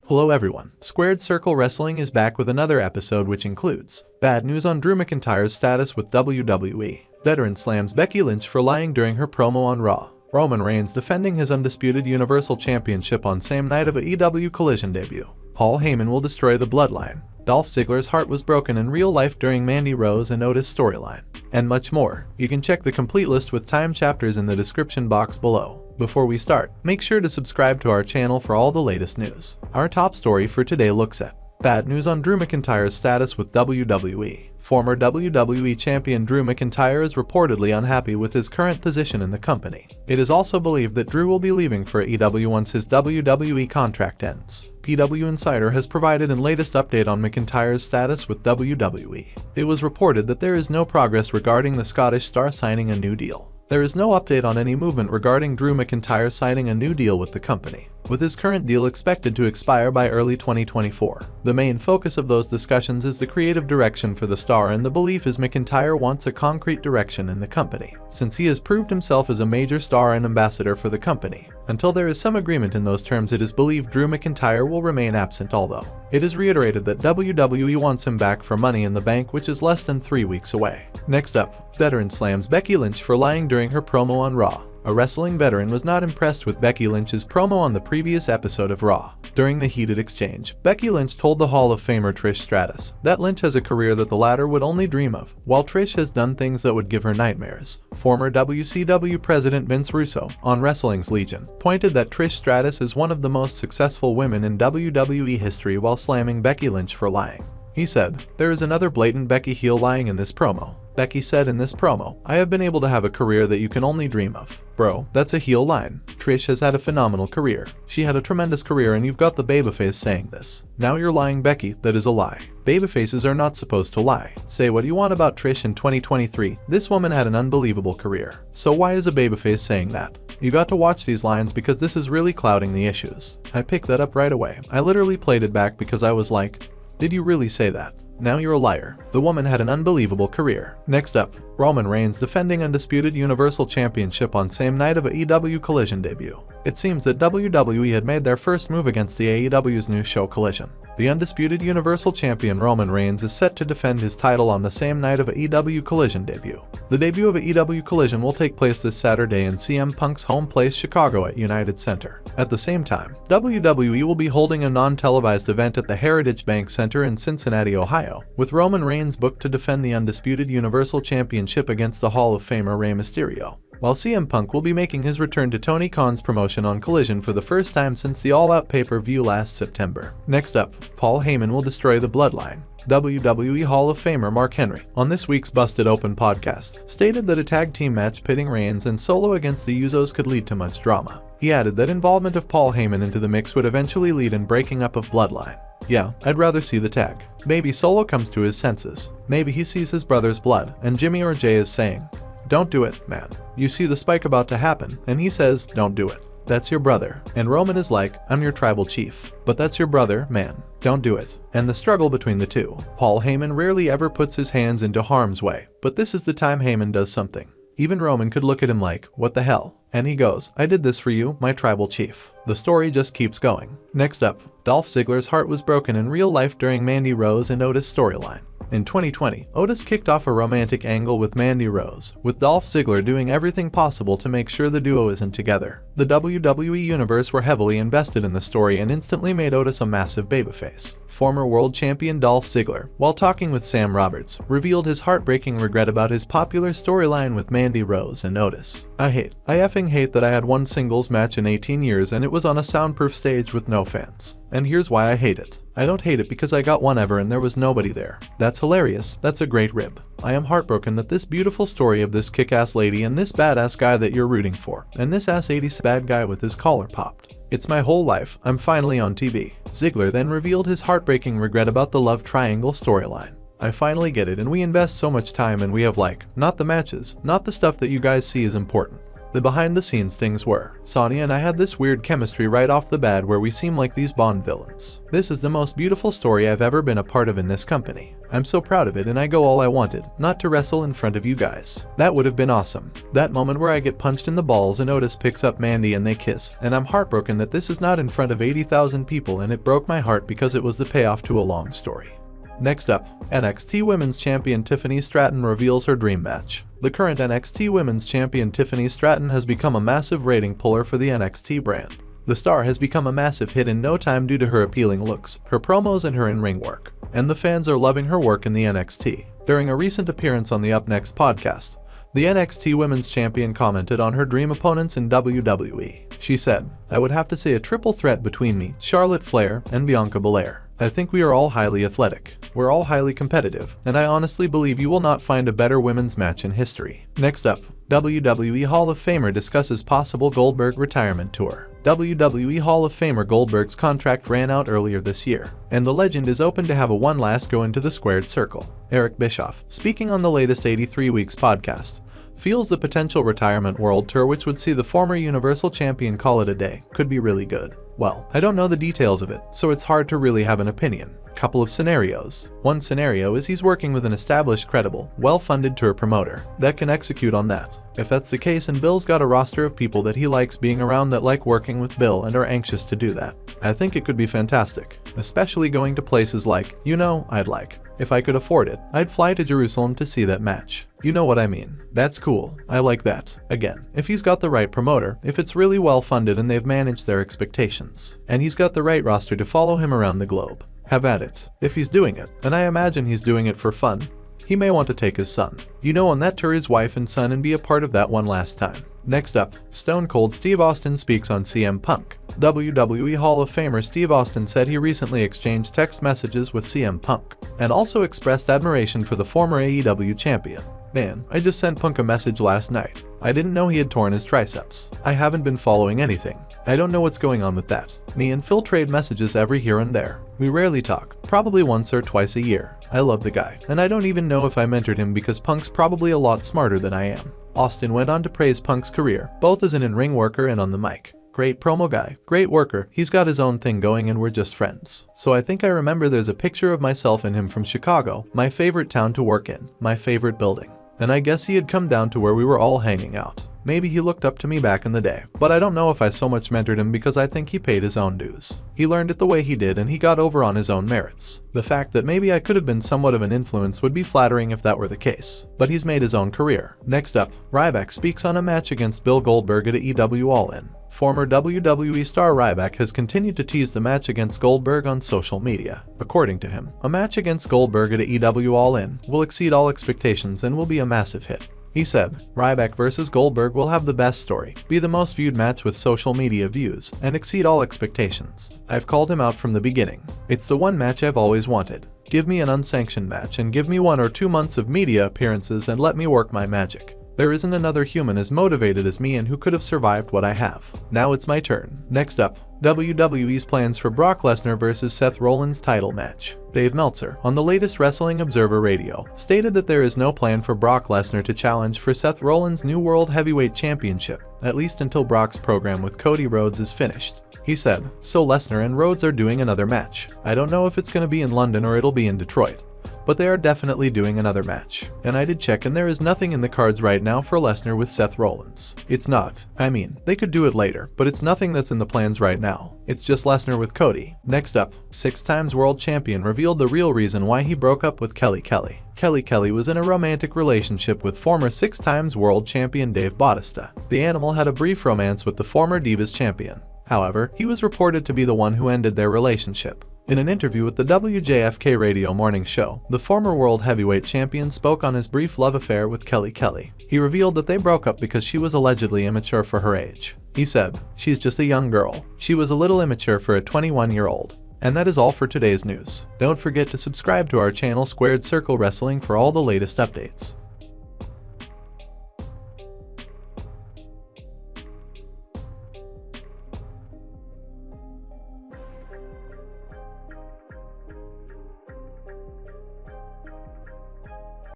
Hello everyone, SquaredCircle Wrestling is back with another episode which includes bad news on Drew McIntyre's status with WWE, veteran slams Becky Lynch for lying during her promo on Raw, Roman Reigns defending his Undisputed Universal Championship on same night of AEW Collision debut, Paul Heyman will destroy the Bloodline, Dolph Ziggler's heart was broken in real life during Mandy Rose and Otis storyline, and much more. You can check the complete list with time chapters in the description box below. Before we start, make sure to subscribe to our channel for all the latest news. Our top story for today looks at bad news on Drew McIntyre's status with WWE. Former WWE champion Drew McIntyre is reportedly unhappy with his current position in the company. It is also believed that Drew will be leaving for AEW once his WWE contract ends. PW Insider has provided an latest update on McIntyre's status with WWE. It was reported that there is no progress regarding the Scottish star signing a new deal. There is no update on any movement regarding Drew McIntyre signing a new deal with the company, with his current deal expected to expire by early 2024. The main focus of those discussions is the creative direction for the star, and the belief is McIntyre wants a concrete direction in the company, since he has proved himself as a major star and ambassador for the company. Until there is some agreement in those terms, it is believed Drew McIntyre will remain absent, although it is reiterated that WWE wants him back for Money in the Bank, which is less than 3 weeks away. Next up, veteran slams Becky Lynch for lying during her promo on Raw. A wrestling veteran was not impressed with Becky Lynch's promo on the previous episode of Raw. During the heated exchange, Becky Lynch told the Hall of Famer Trish Stratus that Lynch has a career that the latter would only dream of, while Trish has done things that would give her nightmares. Former WCW President Vince Russo, on Wrestling's Legion, pointed that Trish Stratus is one of the most successful women in WWE history while slamming Becky Lynch for lying. He said, "There is another blatant Becky heel lying in this promo." Becky said in this promo, "I have been able to have a career that you can only dream of." Bro, that's a heel line. Trish has had a phenomenal career. She had a tremendous career, and you've got the babyface saying this. Now you're lying, Becky. That is a lie. Babyfaces are not supposed to lie. Say what you want about Trish in 2023. This woman had an unbelievable career. So why is a babyface saying that? You got to watch these lines because this is really clouding the issues. I picked that up right away. I literally played it back because I was like, did you really say that? Now you're a liar. The woman had an unbelievable career. Next up, Roman Reigns defending Undisputed Universal Championship on same night of AEW Collision debut. It seems that WWE had made their first move against the AEW's new show Collision. The Undisputed Universal Champion Roman Reigns is set to defend his title on the same night of AEW Collision debut. The debut of AEW Collision will take place this Saturday in CM Punk's home place Chicago at United Center. At the same time, WWE will be holding a non-televised event at the Heritage Bank Center in Cincinnati, Ohio, with Roman Reigns booked to defend the Undisputed Universal Championship against the Hall of Famer Rey Mysterio, while CM Punk will be making his return to Tony Khan's promotion on Collision for the first time since the All Out pay-per-view last September. Next up, Paul Heyman will destroy the Bloodline. WWE Hall of Famer Mark Henry, on this week's Busted Open podcast, stated that a tag team match pitting Reigns and Solo against the Usos could lead to much drama. He added that involvement of Paul Heyman into the mix would eventually lead in breaking up of Bloodline. Yeah, I'd rather see the tag. Maybe Solo comes to his senses. Maybe he sees his brother's blood, and Jimmy or Jay is saying, "Don't do it, man. You see the spike about to happen," and he says, "Don't do it. That's your brother." And Roman is like, "I'm your tribal chief. But that's your brother, man. Don't do it." And the struggle between the two. Paul Heyman rarely ever puts his hands into harm's way, but this is the time Heyman does something. Even Roman could look at him like, "What the hell?" And he goes, "I did this for you, my tribal chief." The story just keeps going. Next up, Dolph Ziggler's heart was broken in real life during Mandy Rose and Otis storyline. In 2020, Otis kicked off a romantic angle with Mandy Rose, with Dolph Ziggler doing everything possible to make sure the duo isn't together. The WWE Universe were heavily invested in the story and instantly made Otis a massive babyface. Former world champion Dolph Ziggler, while talking with Sam Roberts, revealed his heartbreaking regret about his popular storyline with Mandy Rose and Otis. I effing hate that I had one singles match in 18 years and it was on a soundproof stage with no fans. And here's why I hate it. I don't hate it because I got one ever and there was nobody there. That's hilarious. That's a great rib. I am heartbroken that this beautiful story of this kick-ass lady and this badass guy that you're rooting for, and this ass 80s bad guy with his collar popped. It's my whole life. I'm finally on TV. Ziggler then revealed his heartbreaking regret about the love triangle storyline. I finally get it, and we invest so much time and we have not the matches, not the stuff that you guys see is important. the behind-the-scenes things were, Sonya and I had this weird chemistry right off the bat where we seem like these Bond villains. This is the most beautiful story I've ever been a part of in this company. I'm so proud of it and I go all I wanted, not to wrestle in front of you guys. That would have been awesome. That moment where I get punched in the balls and Otis picks up Mandy and they kiss, and I'm heartbroken that this is not in front of 80,000 people, and it broke my heart because it was the payoff to a long story. Next up, NXT Women's Champion Tiffany Stratton reveals her dream match. The current NXT Women's Champion Tiffany Stratton has become a massive rating puller for the NXT brand. The star has become a massive hit in no time due to her appealing looks, her promos and her in-ring work, and the fans are loving her work in the NXT. During a recent appearance on the Up Next podcast, the NXT Women's Champion commented on her dream opponents in WWE. She said, "I would have to say a triple threat between me, Charlotte Flair, and Bianca Belair. I think we are all highly athletic. We're all highly competitive, and I honestly believe you will not find a better women's match in history." Next up, WWE Hall of Famer discusses possible Goldberg retirement tour. WWE Hall of Famer Goldberg's contract ran out earlier this year, and the legend is open to have a one last go into the squared circle. Eric Bischoff, speaking on the latest 83 Weeks podcast, feels the potential retirement world tour, which would see the former Universal Champion call it a day, could be really good. Well, I don't know the details of it, so it's hard to really have an opinion. Couple of scenarios. One scenario is he's working with an established, credible, well-funded tour promoter that can execute on that. If that's the case and Bill's got a roster of people that he likes being around that like working with Bill and are anxious to do that, I think it could be fantastic, especially going to places like, I'd like. If I could afford it, I'd fly to Jerusalem to see that match. You know what I mean. That's cool. I like that. Again, if he's got the right promoter, if it's really well funded and they've managed their expectations, and he's got the right roster to follow him around the globe, have at it. If he's doing it, and I imagine he's doing it for fun, he may want to take his son, on that tour, his wife and son, and be a part of that one last time. Next up, Stone Cold Steve Austin speaks on CM Punk. WWE Hall of Famer Steve Austin said he recently exchanged text messages with CM Punk, and also expressed admiration for the former AEW champion. "Man, I just sent Punk a message last night. I didn't know he had torn his triceps. I haven't been following anything. I don't know what's going on with that. Me and Phil trade messages every here and there. We rarely talk, probably once or twice a year. I love the guy, and I don't even know if I mentored him because Punk's probably a lot smarter than I am." Austin went on to praise Punk's career, both as an in-ring worker and on the mic. "Great promo guy, great worker, he's got his own thing going and we're just friends. So I think I remember there's a picture of myself and him from Chicago, my favorite town to work in, my favorite building. And I guess he had come down to where we were all hanging out. Maybe he looked up to me back in the day, but I don't know if I so much mentored him because I think he paid his own dues. He learned it the way he did and he got over on his own merits. The fact that maybe I could have been somewhat of an influence would be flattering if that were the case, but he's made his own career." Next up, Ryback speaks on a match against Bill Goldberg at AEW All In. Former WWE star Ryback has continued to tease the match against Goldberg on social media. According to him, a match against Goldberg at AEW All In will exceed all expectations and will be a massive hit. He said, "Ryback vs. Goldberg will have the best story, be the most viewed match with social media views, and exceed all expectations. I've called him out from the beginning. It's the one match I've always wanted. Give me an unsanctioned match and give me 1 or 2 months of media appearances and let me work my magic. There isn't another human as motivated as me and who could have survived what I have. Now it's my turn." Next up, WWE's plans for Brock Lesnar vs. Seth Rollins title match. Dave Meltzer, on the latest Wrestling Observer Radio, stated that there is no plan for Brock Lesnar to challenge for Seth Rollins' new World Heavyweight Championship, at least until Brock's program with Cody Rhodes is finished. He said, "So Lesnar and Rhodes are doing another match. I don't know if it's going to be in London or it'll be in Detroit, but they are definitely doing another match. And I did check and there is nothing in the cards right now for Lesnar with Seth Rollins. It's not. I mean, they could do it later, but it's nothing that's in the plans right now. It's just Lesnar with Cody." Next up, 6-time world champion revealed the real reason why he broke up with Kelly Kelly. Kelly Kelly was in a romantic relationship with former 6-time world champion Dave Bautista. The Animal had a brief romance with the former Divas champion. However, he was reported to be the one who ended their relationship. In an interview with the WJFK radio morning show, the former world heavyweight champion spoke on his brief love affair with Kelly Kelly. He revealed that they broke up because she was allegedly immature for her age. He said, "She's just a young girl. She was a little immature for a 21-year-old. And that is all for today's news. Don't forget to subscribe to our channel SquaredCircle Wrestling for all the latest updates.